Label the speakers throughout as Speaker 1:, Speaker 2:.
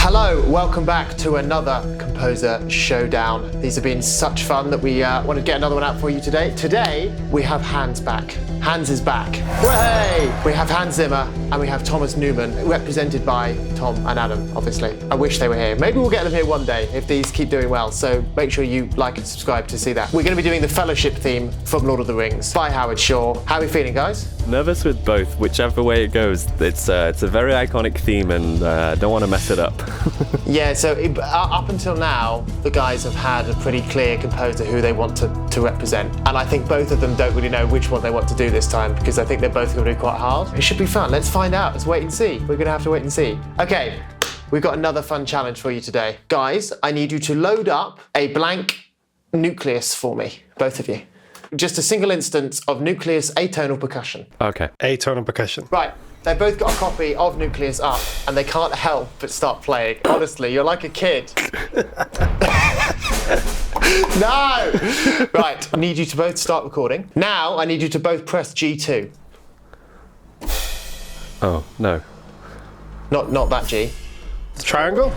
Speaker 1: Hello, welcome back to another Composer Showdown. These have been such fun that we want to get another one out for you today. Today, we have Hans back. Hans is back. Way! We have Hans Zimmer and we have Thomas Newman, represented by Tom and Adam, obviously. I wish they were here. Maybe we'll get them here one day if these keep doing well, so make sure you like and subscribe to see that. We're going to be doing the Fellowship theme from Lord of the Rings by Howard Shore. How are we feeling, guys?
Speaker 2: Nervous with both, whichever way it goes. It's a very iconic theme and don't want to mess it up.
Speaker 1: Yeah, so up until now, the guys have had a pretty clear composer who they want to represent. And I think both of them don't really know which one they want to do this time because I think they're both going to be quite hard. It should be fun. Let's find out. Let's wait and see. We're going to have to wait and see. Okay, we've got another fun challenge for you today. Guys, I need you to load up a blank nucleus for me, both of you. Just a single instance of nucleus atonal percussion.
Speaker 2: Okay.
Speaker 3: Atonal percussion.
Speaker 1: Right. They've both got a copy of Nucleus up and they can't help but start playing. Honestly, you're like a kid. No! Right, I need you to both start recording. Now, I need you to both press G2.
Speaker 2: Oh, no.
Speaker 1: Not that G.
Speaker 3: The triangle?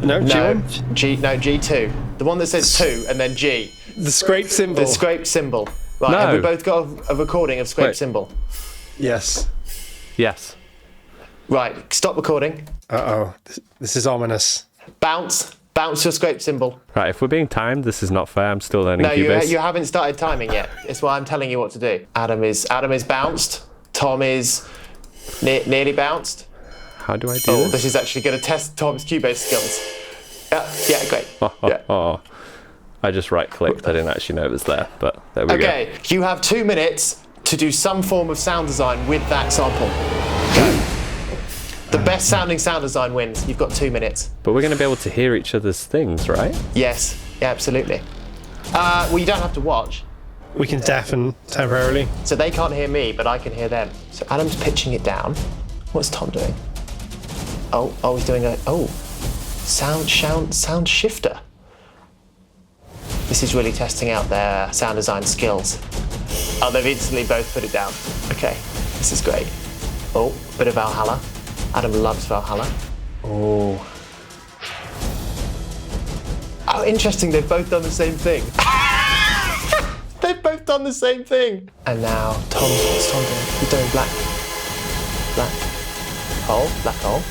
Speaker 3: No, G1?
Speaker 1: No, G2. The one that says 2 and then G.
Speaker 3: The scrape symbol.
Speaker 1: The scrape symbol. Right,
Speaker 2: No.
Speaker 1: have we both got a recording of scrape symbol?
Speaker 3: Yes.
Speaker 2: Yes.
Speaker 1: Right, stop recording.
Speaker 3: Uh-oh. This is ominous.
Speaker 1: Bounce your scrape symbol.
Speaker 2: Right, if we're being timed, this is not fair. I'm still learning Cubase.
Speaker 1: You haven't started timing yet. It's why I'm telling you what to do. Adam is bounced. Tom is nearly bounced.
Speaker 2: How do I do this?
Speaker 1: This is actually going to test Tom's Cubase skills. Yeah, great.
Speaker 2: Oh. I just right-clicked. I didn't actually know it was there, but there we go.
Speaker 1: Okay, you have 2 minutes to do some form of sound design with that sample. Go. The best sounding sound design wins. You've got 2 minutes.
Speaker 2: But we're going to be able to hear each other's things, right?
Speaker 1: Yes, yeah, absolutely. Well, you don't have to watch.
Speaker 3: We can deafen temporarily.
Speaker 1: So they can't hear me, but I can hear them. So Adam's pitching it down. What's Tom doing? Oh, he's doing sound shifter. This is really testing out their sound design skills. Oh, they've instantly both put it down. Okay, this is great. Oh, bit of Valhalla. Adam loves Valhalla. Oh, interesting, they've both done the same thing. They've both done the same thing. And now, what's Tom doing? He's doing black hole.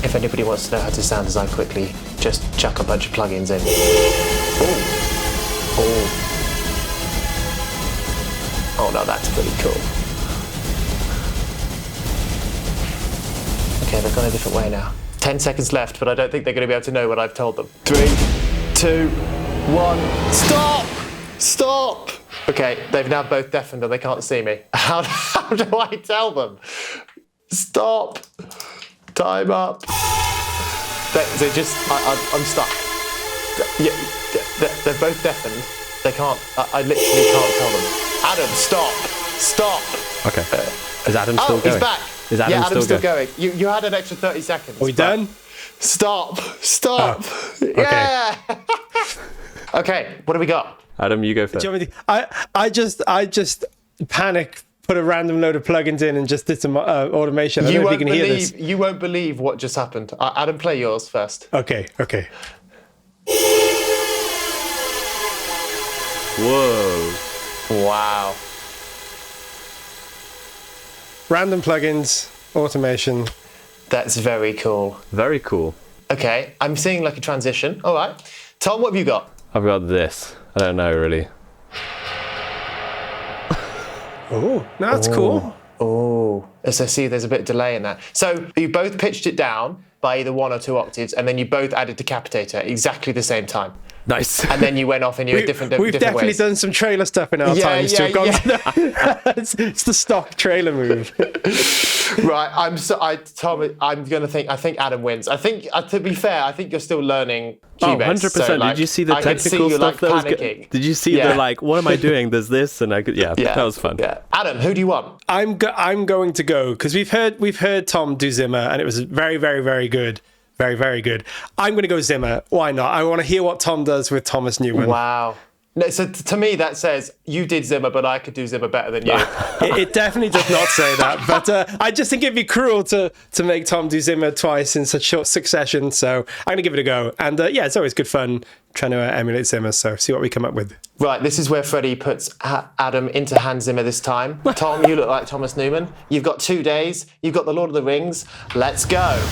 Speaker 1: If anybody wants to know how to sound design quickly, just chuck a bunch of plugins in. Oh no, that's pretty cool. Okay, they've gone a different way now. 10 seconds left, but I don't think they're going to be able to know what I've told them. 3, 2, 1, stop! Okay, they've now both deafened and they can't see me. How do I tell them? Stop! Time up. They just, I'm stuck. Yeah, they're both deafened. They can't, I literally can't tell them. Adam, stop.
Speaker 2: Okay. Is Adam still going?
Speaker 1: He's back.
Speaker 2: Is Adam
Speaker 1: Adam's still
Speaker 2: going?
Speaker 1: You had an extra 30 seconds.
Speaker 3: Are we done?
Speaker 1: Stop.
Speaker 3: Oh, okay.
Speaker 1: Yeah. Okay, what do we got?
Speaker 2: Adam, you go first.
Speaker 3: Do you want me to- I just panic, put a random load of plugins in and just did some automation. I don't know if you can hear this.
Speaker 1: You won't believe what just happened. Adam, play yours first.
Speaker 3: Okay.
Speaker 2: Whoa.
Speaker 1: Wow.
Speaker 3: Random plugins, automation.
Speaker 1: That's very cool.
Speaker 2: Very cool.
Speaker 1: Okay, I'm seeing like a transition. All right. Tom, what have you got?
Speaker 2: I've got this. I don't know, really.
Speaker 3: Oh, no, that's cool.
Speaker 1: Oh, as I see, there's a bit of delay in that. So you both pitched it down by either 1 or 2 octaves, and then you both added Decapitator at exactly the same time.
Speaker 2: Nice.
Speaker 1: And then you went off in your different ways.
Speaker 3: We've definitely done some trailer stuff in our times to have gone to that. It's the stock trailer move.
Speaker 1: Right, Tom, I think Adam wins. I think, to be fair, I think you're still learning Cubase.
Speaker 2: 100%.
Speaker 1: So,
Speaker 2: Did you see the technical stuff that was good? Did you see the what am I doing? There's this, and I could, that was fun.
Speaker 1: Yeah. Adam, who do you want?
Speaker 3: I'm going to go because we've heard Tom do Zimmer, and it was very, very, very good. Very, very good. I'm going to go Zimmer. Why not? I want to hear what Tom does with Thomas Newman.
Speaker 1: Wow. No, so to me that says you did Zimmer, but I could do Zimmer better than you.
Speaker 3: It definitely does not say that, but I just think it'd be cruel to make Tom do Zimmer twice in such short succession. So I'm going to give it a go. And yeah, it's always good fun trying to emulate Zimmer. So see what we come up with.
Speaker 1: Right, this is where Freddie puts Adam into Hans Zimmer this time. Tom, you look like Thomas Newman. You've got 2 days. You've got the Lord of the Rings. Let's go.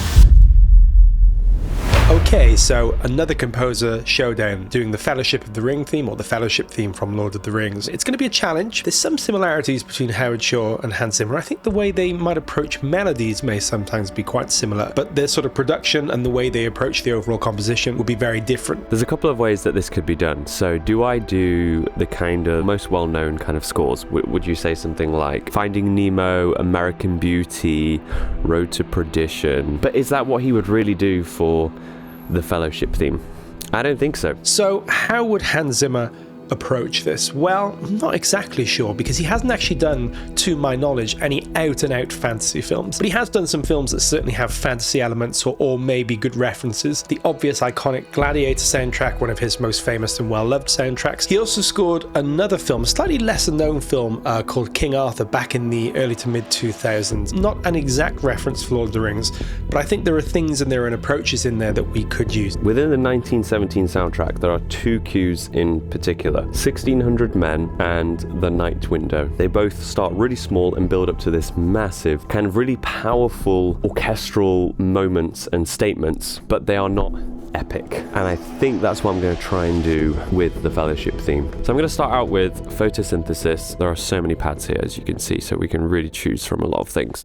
Speaker 3: Okay, so another Composer Showdown, doing the Fellowship of the Ring theme, or the Fellowship theme from Lord of the Rings. It's going to be a challenge. There's some similarities between Howard Shore and Hans Zimmer. I think the way they might approach melodies may sometimes be quite similar, but their sort of production and the way they approach the overall composition will be very different.
Speaker 2: There's a couple of ways that this could be done. So do I do the kind of most well-known kind of scores? Would you say something like Finding Nemo, American Beauty, Road to Perdition? But is that what he would really do for the Fellowship theme? I don't think so.
Speaker 3: So how would Hans Zimmer approach this? Well, I'm not exactly sure, because he hasn't actually done, to my knowledge, any out-and-out fantasy films. But he has done some films that certainly have fantasy elements or maybe good references. The obvious iconic Gladiator soundtrack, one of his most famous and well-loved soundtracks. He also scored another film, a slightly lesser-known film called King Arthur back in the early to mid-2000s. Not an exact reference for Lord of the Rings, but I think there are things in there and approaches in there that we could use.
Speaker 2: Within the 1917 soundtrack, there are 2 cues in particular. 1600 Men and The Night Window. They both start really small and build up to this massive, kind of really powerful orchestral moments and statements, but they are not epic. And I think that's what I'm going to try and do with the Fellowship theme. So I'm going to start out with photosynthesis. There are so many pads here, as you can see, so we can really choose from a lot of things.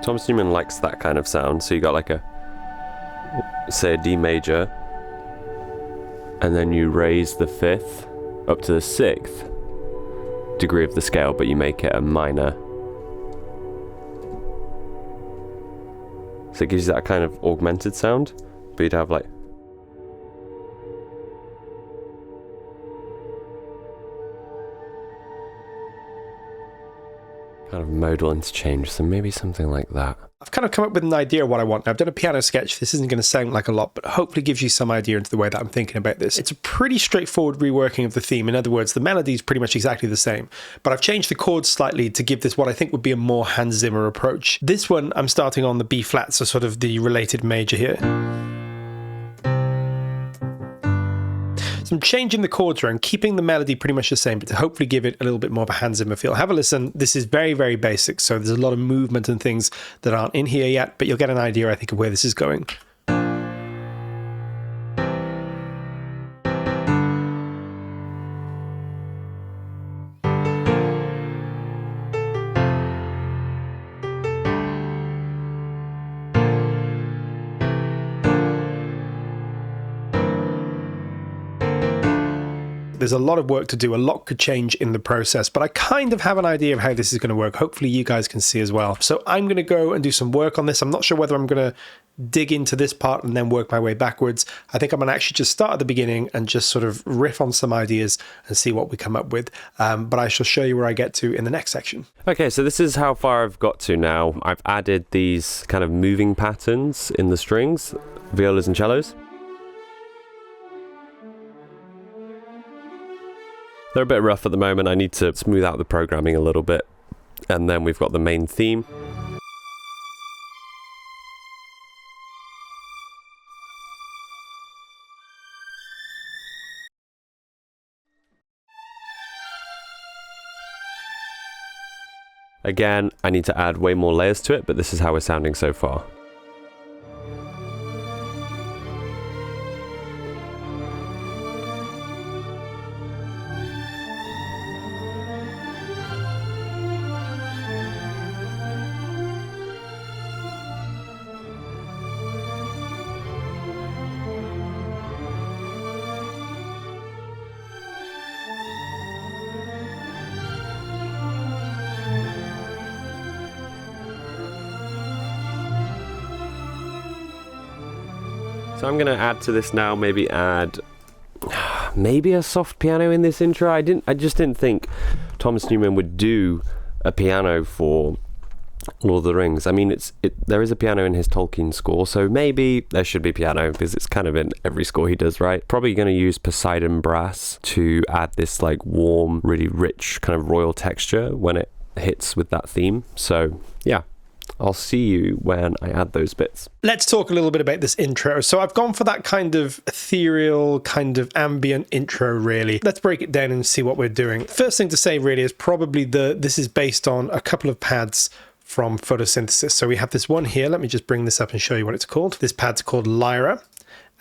Speaker 2: Thomas Newman likes that kind of sound, so you got like say a D major, and then you raise the 5th up to the 6th degree of the scale, but you make it a minor. So it gives you that kind of augmented sound, but you'd have like kind of modal interchange, so maybe something like that.
Speaker 3: I've kind of come up with an idea of what I want. I've done a piano sketch. This isn't going to sound like a lot, but hopefully gives you some idea into the way that I'm thinking about this. It's a pretty straightforward reworking of the theme. In other words, the melody is pretty much exactly the same, but I've changed the chords slightly to give this what I think would be a more Hans Zimmer approach. This one, I'm starting on the B flat, so sort of the related major here. So I'm changing the chords around, keeping the melody pretty much the same, but to hopefully give it a little bit more of a Hans Zimmer feel. Have a listen. This is very, very basic, so there's a lot of movement and things that aren't in here yet, but you'll get an idea, I think, of where this is going. There's a lot of work to do, a lot could change in the process, but I kind of have an idea of how this is going to work. Hopefully you guys can see as well. So I'm going to go and do some work on this. I'm not sure whether I'm going to dig into this part and then work my way backwards. I think I'm going to actually just start at the beginning and just sort of riff on some ideas and see what we come up with. But I shall show you where I get to in the next section.
Speaker 2: Okay, so this is how far I've got to now. I've added these kind of moving patterns in the strings, violas and cellos. They're a bit rough at the moment. I need to smooth out the programming a little bit. And then we've got the main theme. Again, I need to add way more layers to it, but this is how we're sounding so far. So I'm going to add to this now, maybe add maybe a soft piano in this intro. I just didn't think Thomas Newman would do a piano for Lord of the Rings. I mean, there is a piano in his Tolkien score, so maybe there should be piano because it's kind of in every score he does, right? Probably going to use Poseidon brass to add this like warm, really rich kind of royal texture when it hits with that theme. So yeah, I'll see you when I add those bits.
Speaker 3: Let's talk a little bit about this intro. So I've gone for that kind of ethereal, kind of ambient intro, really. Let's break it down and see what we're doing. First thing to say really is probably this is based on a couple of pads from photosynthesis. So we have this one here. Let me just bring this up and show you what it's called. This pad's called Lyra,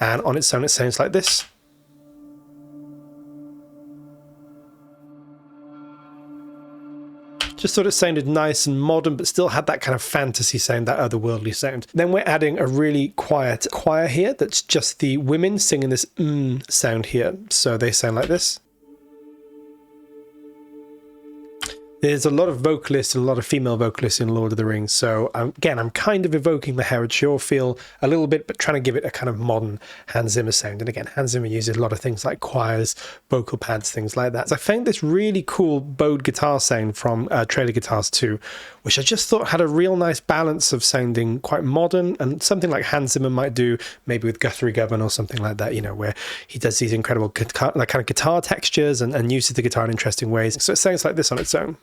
Speaker 3: and on its own it sounds like this. Just thought it sounded nice and modern, but still had that kind of fantasy sound, that otherworldly sound. Then we're adding a really quiet choir here that's just the women singing this sound here. So they sound like this. There's a lot of vocalists and a lot of female vocalists in Lord of the Rings. So again, I'm kind of evoking the Howard Shore feel a little bit, but trying to give it a kind of modern Hans Zimmer sound. And again, Hans Zimmer uses a lot of things like choirs, vocal pads, things like that. So I found this really cool bowed guitar sound from Trailer Guitars 2, which I just thought had a real nice balance of sounding quite modern and something like Hans Zimmer might do maybe with Guthrie Govan or something like that, you know, where he does these incredible guitar, like kind of guitar textures and uses the guitar in interesting ways. So it sounds like this on its own.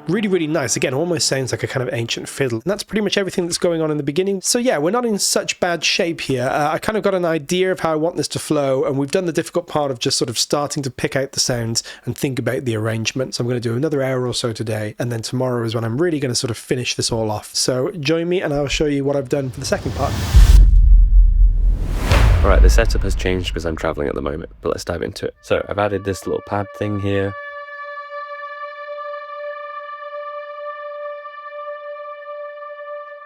Speaker 3: Really, really nice. Again, almost sounds like a kind of ancient fiddle. And that's pretty much everything that's going on in the beginning. So yeah, we're not in such bad shape here. I kind of got an idea of how I want this to flow, and we've done the difficult part of just sort of starting to pick out the sounds and think about the arrangement. So I'm going to do another hour or so today, and then tomorrow is when I'm really going to sort of finish this all off. So join me and I'll show you what I've done for the second part.
Speaker 2: Alright, the setup has changed because I'm traveling at the moment, but let's dive into it. So I've added this little pad thing here.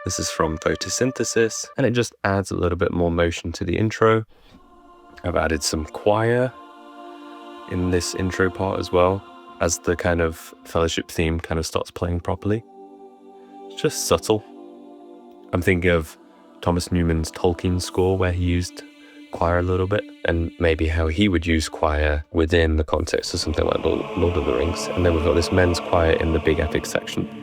Speaker 2: This is from photosynthesis, and it just adds a little bit more motion to the intro. I've added some choir in this intro part as well, as the kind of fellowship theme kind of starts playing properly. It's just subtle. I'm thinking of Thomas Newman's Tolkien score, where he used choir a little bit, and maybe how he would use choir within the context of something like Lord of the Rings. And then we've got this men's choir in the big epic section.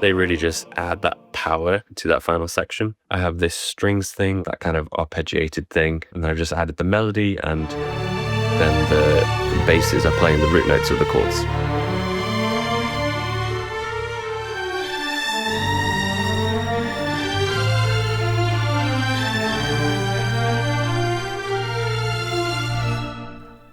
Speaker 2: They really just add that power to that final section. I have this strings thing, that kind of arpeggiated thing, and I've just added the melody, and then the basses are playing the root notes of the chords.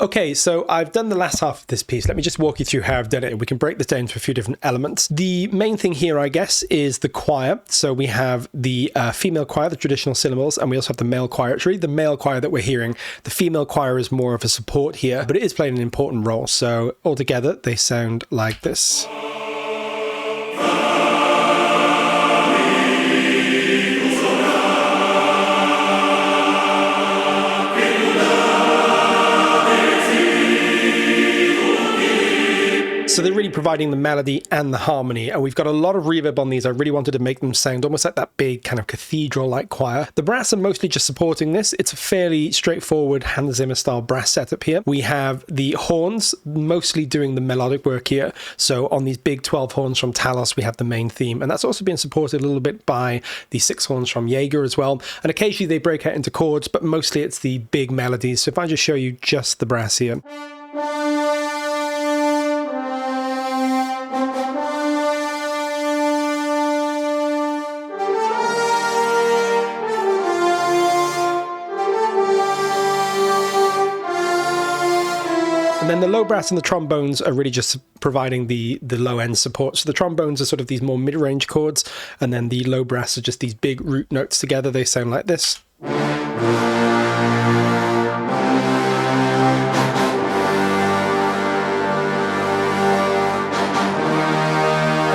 Speaker 3: Okay, so I've done the last half of this piece. Let me just walk you through how I've done it. We can break this down into a few different elements. The main thing here, I guess, is the choir. So we have the female choir, the traditional syllables, and we also have the male choir. It's really the male choir that we're hearing. The female choir is more of a support here, but it is playing an important role. So altogether, they sound like this. So they're really providing the melody and the harmony, and we've got a lot of reverb on these. I really wanted to make them sound almost like that big kind of cathedral-like choir. The brass are mostly just supporting this. It's a fairly straightforward Hans Zimmer style brass setup here. We have the horns mostly doing the melodic work here. So on these big 12 horns from Talos, we have the main theme, and that's also being supported a little bit by the 6 horns from Jaeger as well. And occasionally they break out into chords, but mostly it's the big melodies. So if I just show you just the brass here. And then the low brass and the trombones are really just providing the low end support. So the trombones are sort of these more mid-range chords, and then the low brass are just these big root notes together. They sound like this. And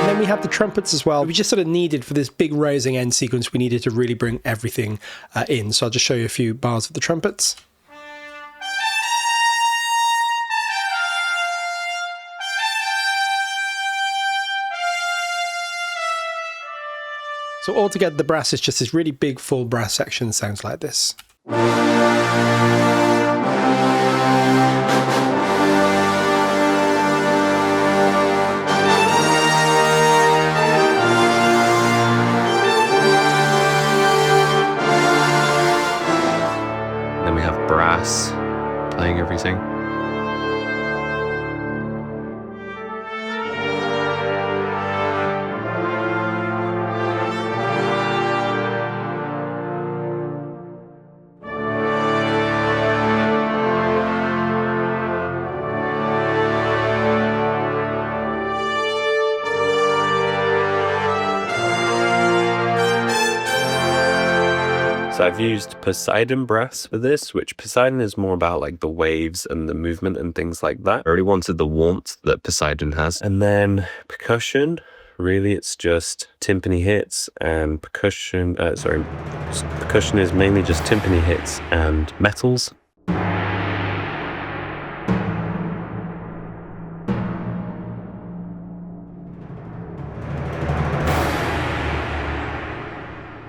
Speaker 3: then we have the trumpets as well. We just sort of needed, for this big rising end sequence, we needed to really bring everything in. So I'll just show you a few bars of the trumpets. So altogether, the brass is just this really big, full brass section, sounds like this.
Speaker 2: Then we have brass playing everything. So I've used Poseidon brass for this, which Poseidon is more about like the waves and the movement and things like that. I really wanted the warmth that Poseidon has. And then percussion, really it's just timpani hits and percussion, percussion is mainly just timpani hits and metals.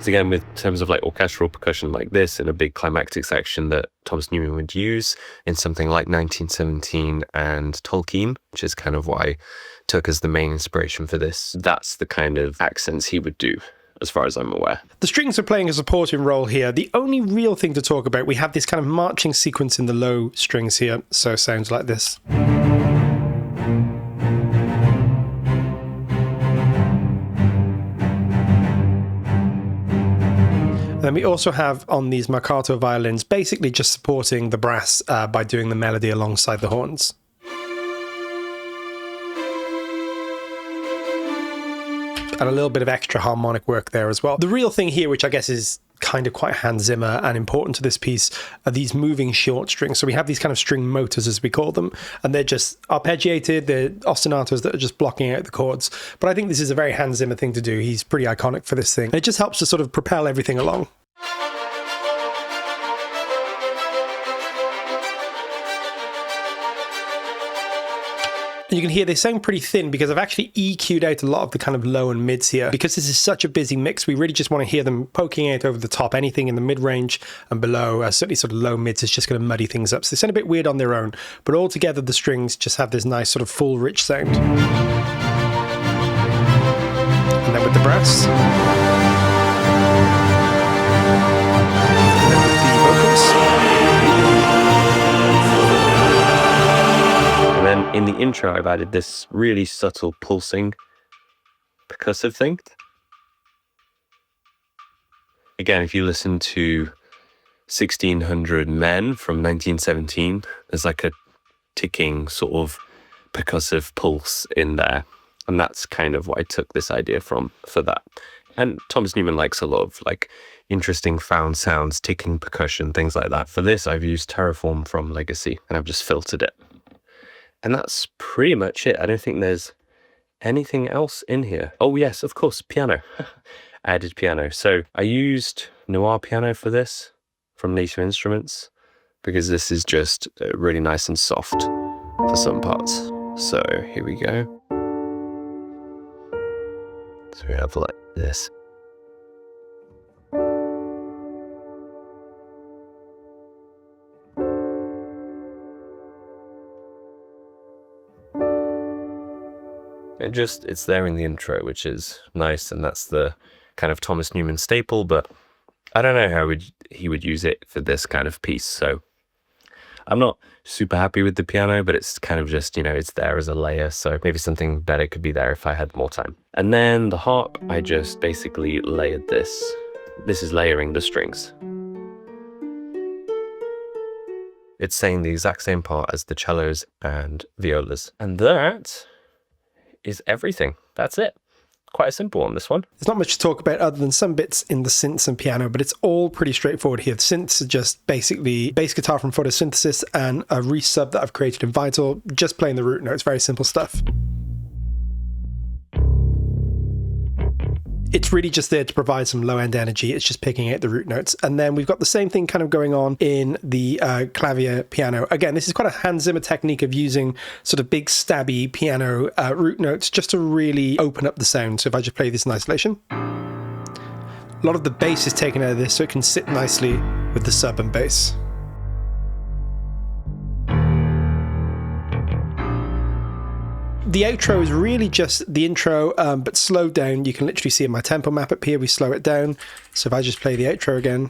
Speaker 2: Again, with terms of like orchestral percussion like this in a big climactic section that Thomas Newman would use in something like 1917 and Tolkien, which is kind of what I took as the main inspiration for this. That's the kind of accents he would do, as far as I'm aware.
Speaker 3: The strings are playing a supporting role here. The only real thing to talk about, we have this kind of marching sequence in the low strings here, so it sounds like this. Then we also have on these marcato violins basically just supporting the brass by doing the melody alongside the horns. And a little bit of extra harmonic work there as well. The real thing here, which I guess is kind of quite Hans Zimmer and important to this piece, are these moving short strings. So we have these kind of string motors, as we call them, and they're just arpeggiated, they're ostinatos that are just blocking out the chords. But I think this is a very Hans Zimmer thing to do. He's pretty iconic for this thing. And it just helps to sort of propel everything along. And you can hear they sound pretty thin because I've actually EQ'd out a lot of the kind of low and mids here. Because this is such a busy mix, we really just want to hear them poking out over the top. Anything in the mid-range and below, certainly sort of low mids, is just going to muddy things up. So they sound a bit weird on their own, but altogether the strings just have this nice sort of full, rich sound. And then with the brass. And then with the vocals.
Speaker 2: And then in the intro, I've added this really subtle pulsing percussive thing. Again, if you listen to 1600 Men from 1917, there's like a ticking sort of percussive pulse in there. And that's kind of what I took this idea from for that. And Thomas Newman likes a lot of like interesting found sounds, ticking percussion, things like that. For this, I've used Terraform from Legacy and I've just filtered it. And that's pretty much it. I don't think there's anything else in here. Oh yes, of course, piano. I added piano. So I used Noir piano for this from Native Instruments because this is just really nice and soft for some parts. So here we go. So we have like this. It's there in the intro, which is nice, and that's the kind of Thomas Newman staple, but I don't know how he would use it for this kind of piece, so I'm not super happy with the piano, but it's kind of just, you know, it's there as a layer, so maybe something better could be there if I had more time. And then the harp, I just basically layered this. This is layering the strings. It's saying the exact same part as the cellos and violas. And that is everything. That's it. Quite a simple one, this one.
Speaker 3: There's not much to talk about other than some bits in the synths and piano, but it's all pretty straightforward here. The synths are just basically bass guitar from Photosynthesis and a resub that I've created in Vital, just playing the root notes. Very simple stuff. It's really just there to provide some low-end energy. It's just picking out the root notes. And then we've got the same thing kind of going on in the clavier piano. Again, this is quite a Hans Zimmer technique of using sort of big stabby piano root notes just to really open up the sound. So if I just play this in isolation. A lot of the bass is taken out of this, so it can sit nicely with the sub and bass. The outro is really just the intro, but slowed down. You can literally see in my tempo map up here, we slow it down. So if I just play the outro again.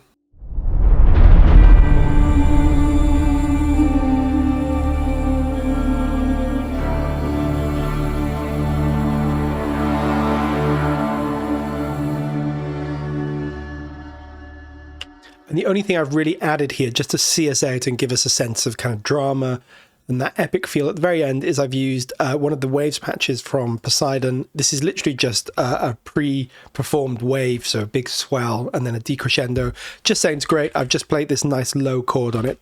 Speaker 3: And the only thing I've really added here, just to see us out and give us a sense of kind of drama and that epic feel at the very end, is I've used one of the waves patches from Poseidon. This is literally just a pre-performed wave, so a big swell and then a decrescendo. Just sounds great. I've just played this nice low chord on it.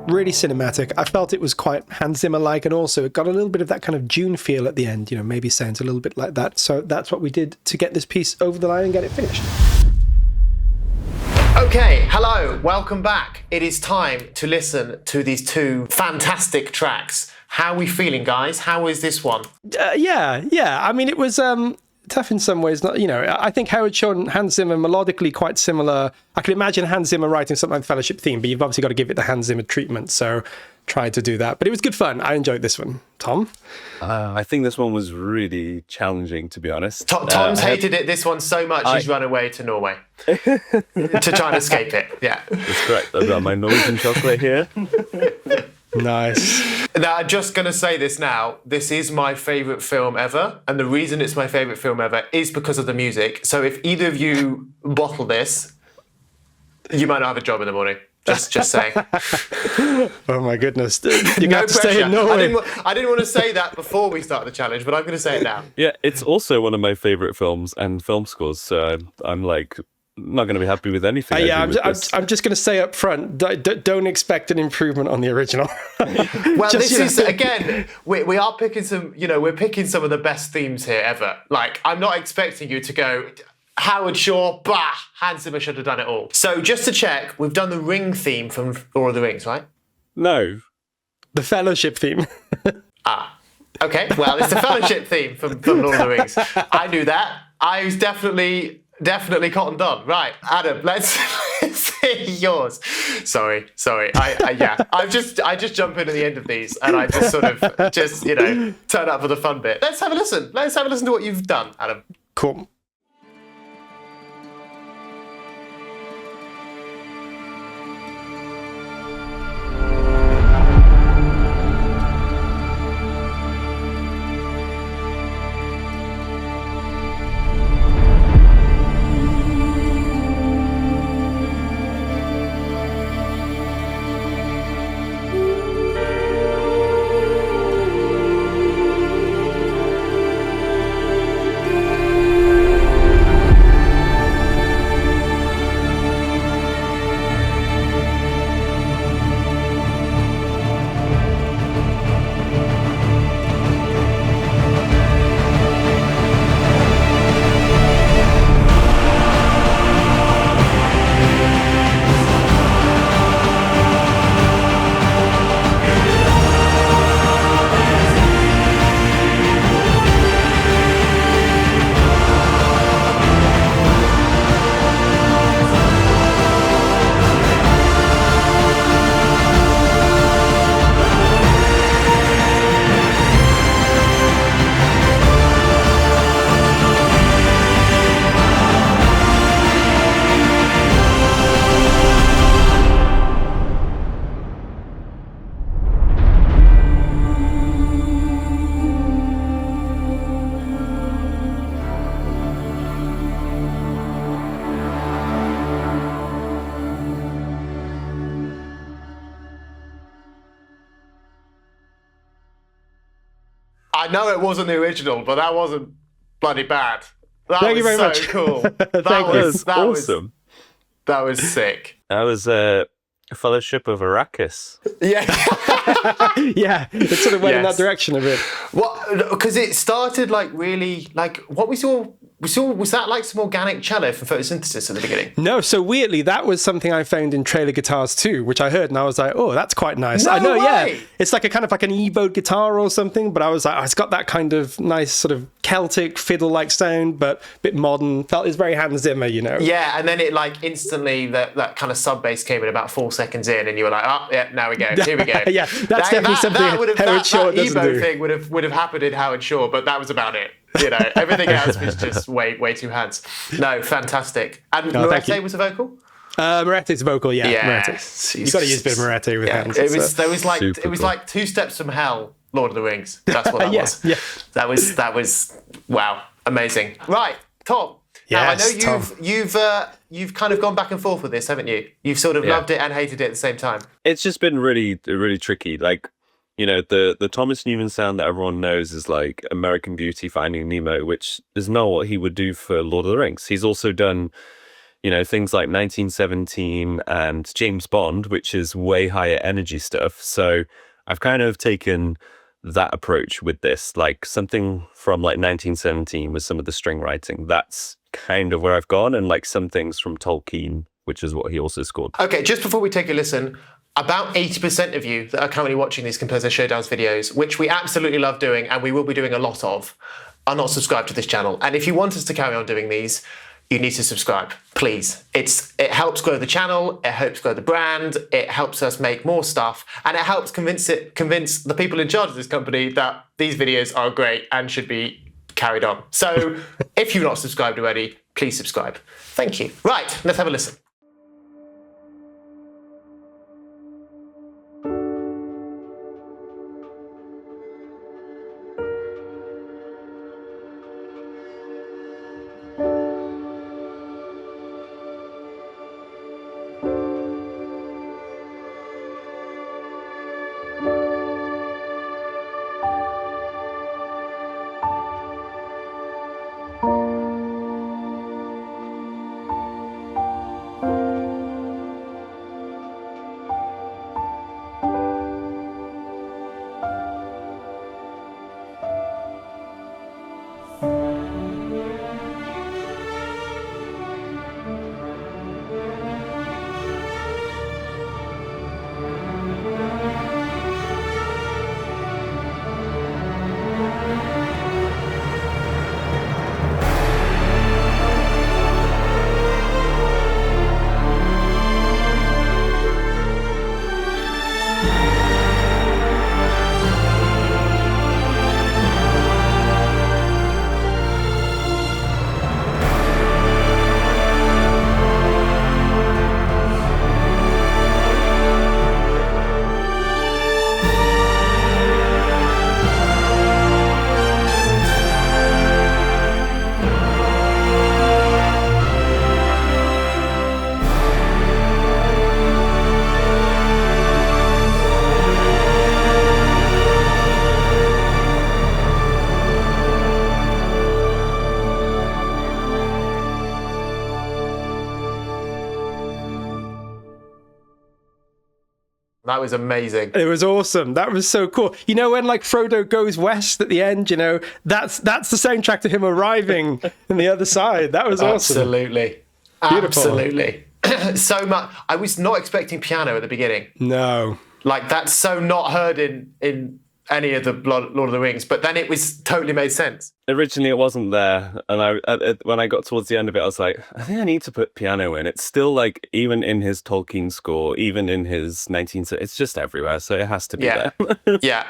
Speaker 3: Really cinematic. I felt it was quite Hans Zimmer-like, and also it got a little bit of that kind of Dune feel at the end, you know, maybe sounds a little bit like that. So that's what we did to get this piece over the line and get it finished.
Speaker 1: Okay, hello, welcome back. It is time to listen to these two fantastic tracks. How are we feeling, guys? How is this one?
Speaker 3: Yeah. I mean, it was tough in some ways. Not, you know, I think Howard Shore and Hans Zimmer melodically quite similar. I can imagine Hans Zimmer writing something like the Fellowship theme, but you've obviously got to give it the Hans Zimmer treatment. So tried to do that, but it was good fun. I enjoyed this one. Tom?
Speaker 2: I think this one was really challenging, to be honest.
Speaker 1: Tom's hated this one so much he's run away to Norway to try and escape it. Yeah,
Speaker 2: that's correct. I've got my Norwegian chocolate here.
Speaker 3: Nice.
Speaker 1: Now, I'm just going to say this now. This is my favourite film ever. And the reason it's my favourite film ever is because of the music. So if either of you bottle this, you might not have a job in the morning. Just saying.
Speaker 3: Oh my goodness. You
Speaker 1: No
Speaker 3: got to stay in
Speaker 1: pressure.
Speaker 3: Norway.
Speaker 1: I didn't want to say that before we started the challenge, but I'm going to say it now.
Speaker 2: Yeah, it's also one of my favourite films and film scores. So I'm like not going to be happy with anything.
Speaker 3: I'm just going to say up front, don't expect an improvement on the original.
Speaker 1: Well, this is, again, we are picking some, we're picking some of the best themes here ever. Like, I'm not expecting you to go, Howard Shore, bah, Hans Zimmer should have done it all. So just to check, we've done the Ring theme from Lord of the Rings, right?
Speaker 2: No.
Speaker 3: The Fellowship theme.
Speaker 1: Okay, well, it's the Fellowship theme from Lord of the Rings. I knew that. I was definitely cottoned on. Right, Adam, let's see yours. Sorry. I just jump in at the end of these and I just sort of turn up for the fun bit. Let's have a listen. Let's have a listen to what you've done, Adam.
Speaker 3: Cool.
Speaker 1: I know it wasn't the original, but that wasn't bloody bad.
Speaker 3: Thank you very much.
Speaker 1: Cool.
Speaker 2: That was awesome.
Speaker 1: That was sick.
Speaker 2: That was a Fellowship of Arrakis.
Speaker 1: Yeah.
Speaker 3: Yeah, it sort of went in that direction a bit.
Speaker 1: What? Because it started like really, like, what was your was that like some organic cello from photosynthesis at the beginning?
Speaker 3: No, so weirdly, that was something I found in Trailer Guitars too, which I heard and I was like, oh, that's quite nice.
Speaker 1: No
Speaker 3: I know,
Speaker 1: way!
Speaker 3: yeah. It's like a kind of like an Evo guitar or something, but I was like, oh, it's got that kind of nice sort of Celtic fiddle-like sound, but a bit modern. It's very Hans Zimmer, you know?
Speaker 1: Yeah, and then it like instantly, that kind of sub bass came in about 4 seconds in, and you were like, oh, yeah, now we go, here we go.
Speaker 3: Yeah, that's definitely something Howard Shore doesn't
Speaker 1: Evo
Speaker 3: do.
Speaker 1: thing would have happened in Howard Shore, but that was about it. You know, everything else was just way too hands. No, fantastic. And Moretti was a vocal?
Speaker 3: Moretti's vocal, yeah. Moretti. You've got to use a bit of Moretti with hands.
Speaker 1: It was like 2 steps from hell, Lord of the Rings. That's what that was.
Speaker 3: Yeah.
Speaker 1: That was wow, amazing. Right, Tom.
Speaker 3: Yes,
Speaker 1: now I know you've kind of gone back and forth with this, haven't you? You've sort of loved it and hated it at the same time.
Speaker 2: It's just been really, really tricky. Like, you know, the Thomas Newman sound that everyone knows is like American Beauty, Finding Nemo, which is not what he would do for Lord of the Rings. He's also done, you know, things like 1917 and James Bond, which is way higher energy stuff. So I've kind of taken that approach with this, like something from like 1917 with some of the string writing. That's kind of where I've gone, and like some things from Tolkien, which is what he also scored.
Speaker 1: Okay, just before we take a listen, about 80% of you that are currently watching these Composer Showdowns videos, which we absolutely love doing and we will be doing a lot of, are not subscribed to this channel. And if you want us to carry on doing these, you need to subscribe, please. It helps grow the channel, it helps grow the brand, it helps us make more stuff, and it helps convince the people in charge of this company that these videos are great and should be carried on. So if you've not subscribed already, please subscribe. Thank you. Right, let's have a listen. That was amazing.
Speaker 3: It was awesome. That was so cool. You know, when like Frodo goes west at the end, you know, that's the soundtrack to him arriving in the other side. That was awesome.
Speaker 1: Absolutely.
Speaker 3: Beautiful.
Speaker 1: Absolutely. So much. I was not expecting piano at the beginning.
Speaker 3: No.
Speaker 1: Like, that's so not heard in any of the Lord of the Rings, but then it was totally made sense.
Speaker 2: Originally, it wasn't there, and when I got towards the end of it, I was like, I think I need to put piano in. It's still like, even in his Tolkien score, even in his it's just everywhere, so it has to be there.
Speaker 1: Yeah.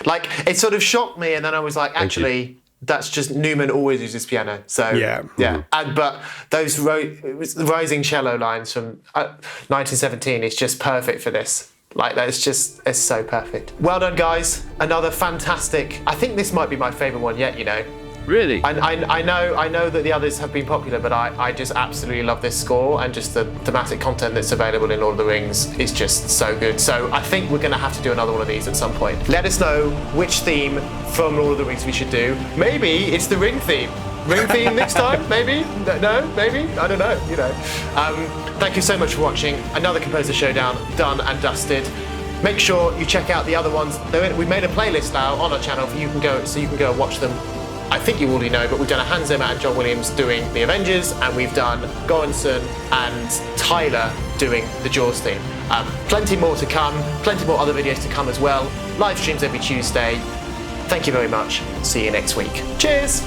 Speaker 1: Like, it sort of shocked me, and then I was like, actually, that's just Newman always uses piano. So yeah. But those rising cello lines from 1917 is just perfect for this. Like, it's so perfect. Well done, guys. Another fantastic, I think this might be my favourite one yet, you know.
Speaker 2: Really?
Speaker 1: I know that the others have been popular, but I just absolutely love this score, and just the thematic content that's available in Lord of the Rings is just so good. So I think we're going to have to do another one of these at some point. Let us know which theme from Lord of the Rings we should do. Maybe it's the ring theme. Ring theme next time? Maybe? No? Maybe? I don't know, you know. Thank you so much for watching. Another Composer Showdown done and dusted. Make sure you check out the other ones. We made a playlist now on our channel so you can go and watch them I think you already know, but we've done a Hans Zimmer and John Williams doing the Avengers, and we've done Goranson and Tyler doing the Jaws theme. Plenty more to come, plenty more other videos to come as well. Live streams every Tuesday. Thank you very much. See you next week. Cheers!